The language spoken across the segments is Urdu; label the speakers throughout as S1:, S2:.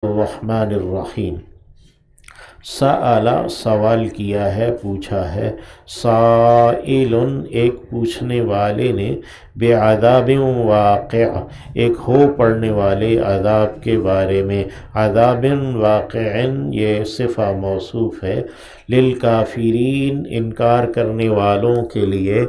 S1: الرحمن الرحیم۔ سألا سوال کیا ہے، پوچھا ہے، سائل ایک پوچھنے والے نے، بعذاب واقع ایک ہو پڑنے والے عذاب کے بارے میں۔ عذاب واقع یہ صفہ موصوف ہے، للکافرین انکار کرنے والوں کے لیے،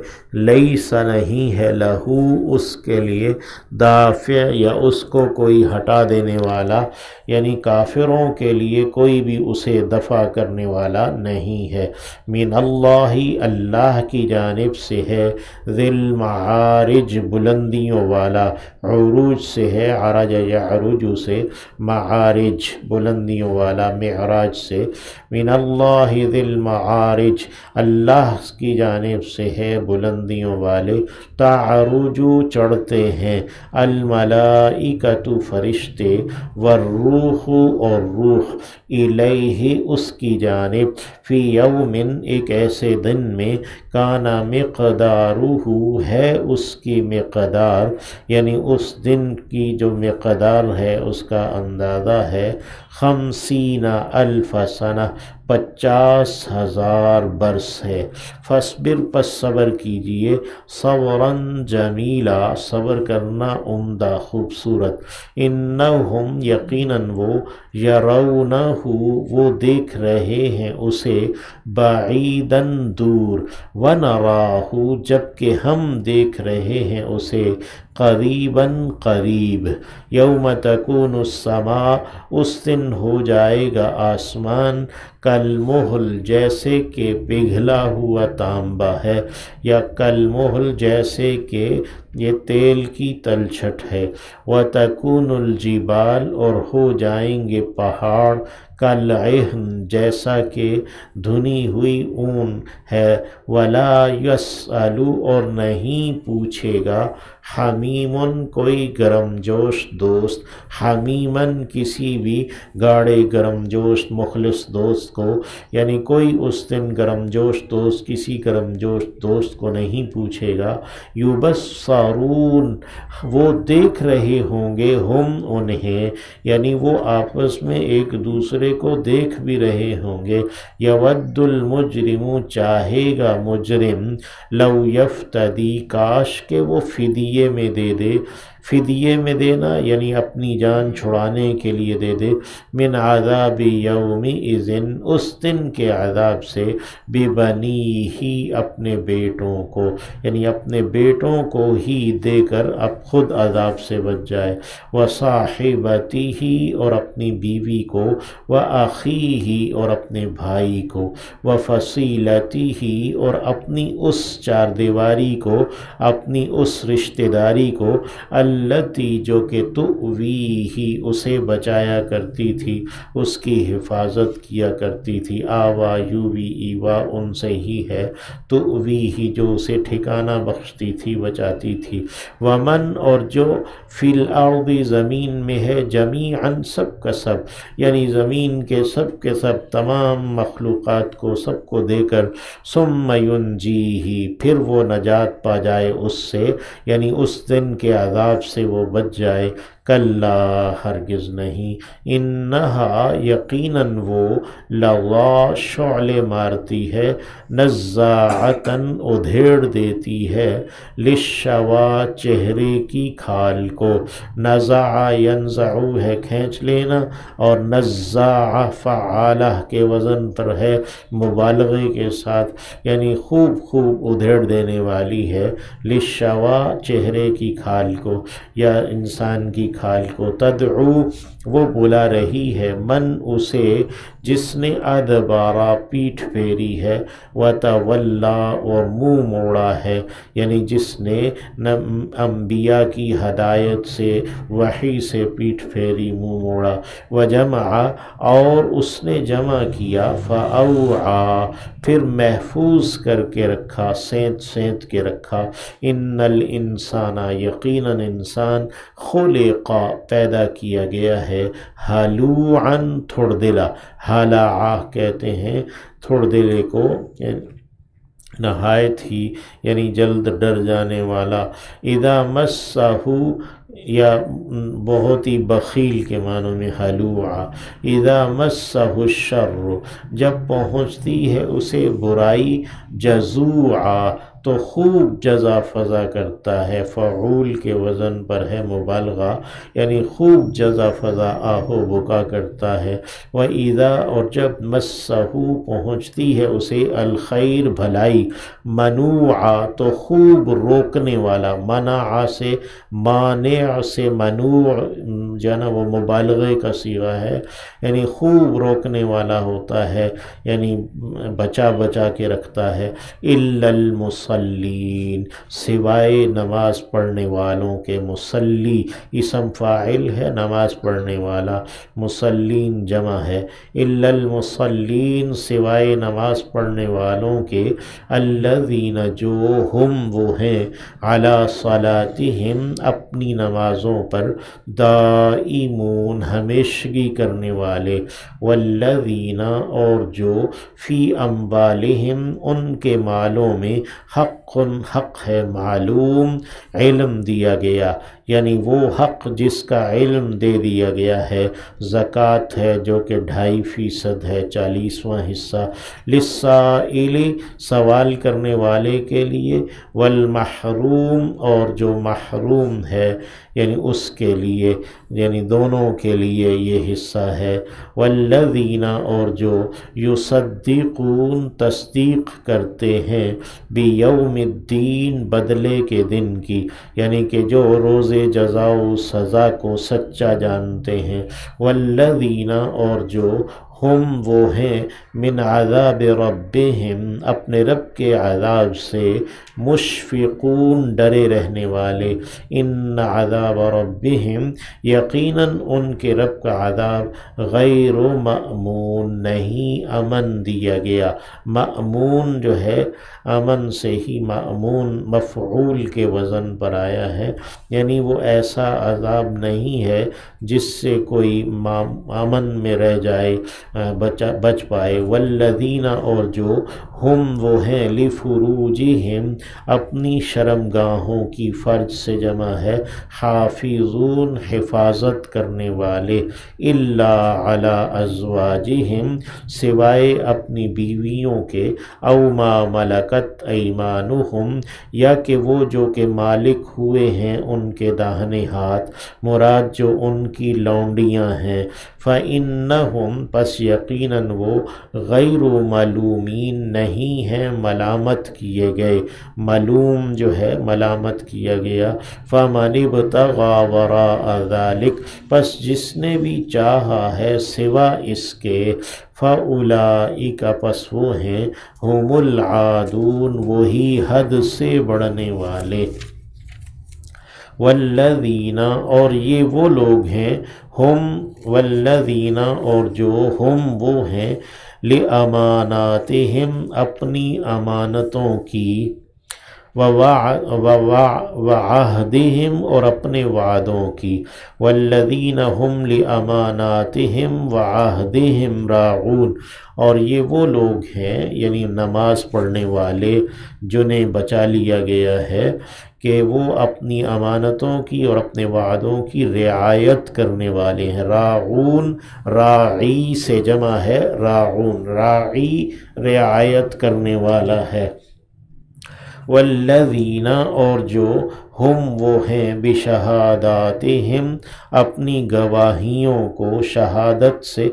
S1: لیس نہیں ہے، لہو اس کے لیے، دافع یا اس کو کوئی ہٹا دینے والا، یعنی کافروں کے لیے کوئی بھی اسے دفع کرنے والا نہیں ہے۔ من اللہ اللہ کی جانب سے ہے، ذی المعارج بلندیوں والا، عروج سے ہے، عرج یعرج سے، معارج بلندیوں والا، معراج سے، من اللہ ذی المعارج اللہ کی جانب سے ہے بلندیوں والے، تعرج چڑھتے ہیں، الملائکۃ فرشتے، والروح اور روح، الیہ اس کی جانب، فی یوم ایک ایسے دن میں، کانا مقدارہ ہے اس کی مقدار، یعنی اس دن کی جو مقدار ہے اس کا اندازہ ہے، 50,000 سنہ 50,000 برس ہے۔ فاصبر پس صبر کیجئے، صبرا جمیلا صبر کرنا عمدہ خوبصورت، انہم یقیناً وہ، یرونہ وہ دیکھ رہے ہیں اسے، بعیداً دور، ونراہ جبکہ ہم دیکھ رہے ہیں اسے، قریباً قریب، یوم تکون السماء اس دن ہو جائے گا آسمان، کالمہل جیسے کہ پگھلا ہوا تانبا ہے، یا کالمہل جیسے کہ یہ تیل کی تلچھٹ ہے، وتکون الجبال اور ہو جائیں گے پہاڑ، کالعہن جیسا کہ دھنی ہوئی اون ہے، ولا یسأل اور نہیں پوچھے گا، حمیم کوئی گرم جوش دوست، حمیمن کسی بھی گاڑے گرم جوش مخلص دوست کو، یعنی کوئی اس دن گرم جوش دوست کسی گرم جوش دوست کو نہیں پوچھے گا، یبصرون وہ دیکھ رہے ہوں گے، ہم انہیں، یعنی وہ آپس میں ایک دوسرے کو دیکھ بھی رہے ہوں گے، یود المجرم چاہے گا مجرم، لو یفتدی کاش کہ وہ فدیے میں دے دے، فدیے میں دینا یعنی اپنی جان چھڑانے کے لیے دے دے، من عذاب یومئذ اس دن کے عذاب سے، ببنیہ اپنے بیٹوں کو، یعنی اپنے بیٹوں کو ہی دے کر اب خود عذاب سے بچ جائے، وصاحبتہ اور اپنی بیوی کو، واخیہ اور اپنے بھائی کو، وفصیلتہ اور اپنی اس چار دیواری کو، اپنی اس رشتہ داری کو، التی جو کہ تؤویہ اسے بچایا کرتی تھی، اس کی حفاظت کیا کرتی تھی، آوا یووی ایوا ان سے ہی ہے، تؤویہ جو اسے ٹھکانہ بخشتی تھی بچاتی تھی، ومن اور جو فی الارض زمین میں ہے، جمیعاً سب کا سب، یعنی زمین کے سب تمام مخلوقات کو سب کو دے کر، ثم ینجیہ پھر وہ نجات پا جائے اس سے، یعنی اس دن کے عذاب سے وہ بچ جائے، کلا ہرگز نہیں، انہا یقیناً وہ، لظی شعلے مارتی ہے، نزاعتاً ادھیڑ دیتی ہے، للشوا چہرے کی کھال کو، نزع ینزع ہے کھینچ لینا، اور نزاع فعالہ کے وزن پر ہے مبالغے کے ساتھ، یعنی خوب ادھیڑ دینے والی ہے، للشوا چہرے کی کھال کو یا انسان کی کھال کو، تدعو وہ بلا رہی ہے، من اسے جس نے ادبارا پیٹھ پھیری ہے، وتولا اور منہ موڑا ہے، یعنی جس نے انبیاء کی ہدایت سے وحی سے پیٹھ پھیری منہ موڑا، وجمع اور اس نے جمع کیا، فاوعى پھر محفوظ کر کے رکھا، سینت کے رکھا، ان الانسان یقیناً انسان، خلق پیدا کیا گیا ہے، ہلوعاً تھوڑ دلا، ہلع کہتے ہیں تھوڑ دلے کو، نہایت ہی یعنی جلد ڈر جانے والا، اذا مسہ یا بہت ہی بخیل کے معنوں میں ہلوعا، اذا مسہ الشر، جب پہنچتی ہے اسے برائی، جزوعا، تو خوب جزا فضا کرتا ہے، فعول کے وزن پر ہے مبالغہ، یعنی خوب جزا فضا آہو بکا کرتا ہے، وَإِذَا، اور جب مسہ پہنچتی ہے اسے الخیر بھلائی، منوعا، تو خوب روکنے والا، منع سے مانع سے منوع جو ہے نا وہ مبالغے کا صیغہ ہے، یعنی خوب روکنے والا ہوتا ہے، یعنی بچا بچا کے رکھتا ہے، الا المصلین، سوائے نماز پڑھنے والوں کے، مصلی اسم فاعل ہے، نماز پڑھنے والا، مصلین جمع ہے، الا المصلین، سوائے نماز پڑھنے والوں کے، الذین، جو ہم وہ ہیں، علی صلاتہم، اپنی نمازوں پر، دائمون، ہمیشگی کرنے والے، والذین، اور جو، فی اموالہم، ان کے مالوں میں، حق، حق ہے، معلوم، علم دیا گیا، یعنی وہ حق جس کا علم دے دیا گیا ہے، زکوٰۃ ہے جو کہ 2.5% ہے، 40واں حصہ، للسائل، سوال کرنے والے کے لیے، والمحروم، اور جو محروم ہے یعنی اس کے لیے، یعنی دونوں کے لیے یہ حصہ ہے، والذین، اور جو، یصدقون، تصدیق کرتے ہیں، بیوم الدین، بدلے کے دن کی، یعنی کہ جو روز جزا و سزا کو سچا جانتے ہیں، والذین، اور جو، ہم وہ ہیں، من عذاب ربہم، اپنے رب کے عذاب سے، مشفقون، ڈرے رہنے والے، ان عذاب ربہم، یقیناً ان کے رب کا عذاب، غیر مأمون، نہیں امن دیا گیا، مأمون جو ہے امن سے ہی مأمون مفعول کے وزن پر آیا ہے، یعنی وہ ایسا عذاب نہیں ہے جس سے کوئی امن میں رہ جائے، بچ پائے، والذین، اور جو، ہم وہ ہیں، لفروجہم، اپنی شرمگاہوں کی، فرج سے جمع ہے، حافظون، حفاظت کرنے والے، الا علی ازواجہم، سوائے اپنی بیویوں کے، او ما ملکت ایمانہم، یا کہ وہ جو کہ مالک ہوئے ہیں ان کے داہنے ہاتھ، مراد جو ان کی لونڈیاں ہیں، فَإِنَّهُمْ، پس یقیناً وہ، غیر ملومین، نہیں ہیں ملامت کیے گئے، ملوم جو ہے ملامت کیا گیا، فَمَنِ ابْتَغَىٰ وَرَاءَ ذَلِكَ، پس جس نے بھی چاہا ہے سوا اس کے، فَأُولَئِكَ، پس وہ ہیں، ہم العادون، وہی حد سے بڑھنے والے، والذین، اور یہ وہ لوگ ہیں، ہم، والذین، اور جو، ہم وہ ہیں، لِأَمَانَاتِهِمْ، اپنی امانتوں کی، وعہدہم، اور اپنے وعدوں کی، والذین ہم لِأَمَانَاتِهِمْ وعہدہم راعون، اور یہ وہ لوگ ہیں، یعنی نماز پڑھنے والے جنہیں بچا لیا گیا ہے کہ وہ اپنی امانتوں کی اور اپنے وعدوں کی رعایت کرنے والے ہیں، راعون، راعی سے جمع ہے، راعون، راعی رعایت کرنے والا ہے، والذین، اور جو، ہم وہ ہیں، بشہاداتہم، اپنی گواہیوں کو، شہادت سے،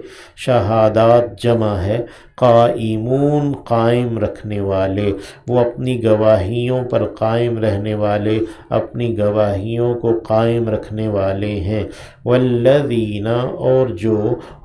S1: شہادات جمع ہے، قائمون، قائم رکھنے والے، وہ اپنی گواہیوں پر قائم رہنے والے، اپنی گواہیوں کو قائم رکھنے والے ہیں، والذین، اور جو،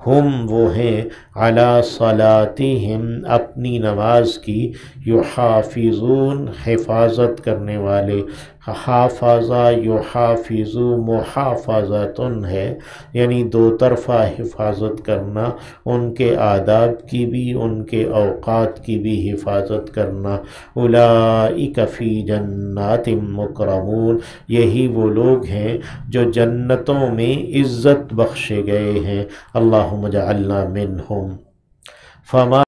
S1: ہم وہ ہیں، علی صلاتہم، اپنی نماز کی، یحافظون، حفاظت کرنے والے، حافظہ یحافظ محافظتن ہے، یعنی دو طرفہ حفاظت کرنا، ان کے آداب کی بھی، ان کے اوقات کی بھی حفاظت کرنا، اولئک فی جنات مکرمون، یہی وہ لوگ ہیں جو جنتوں میں عزت بخشے گئے ہیں، اللہم اجعلنا منہم، فما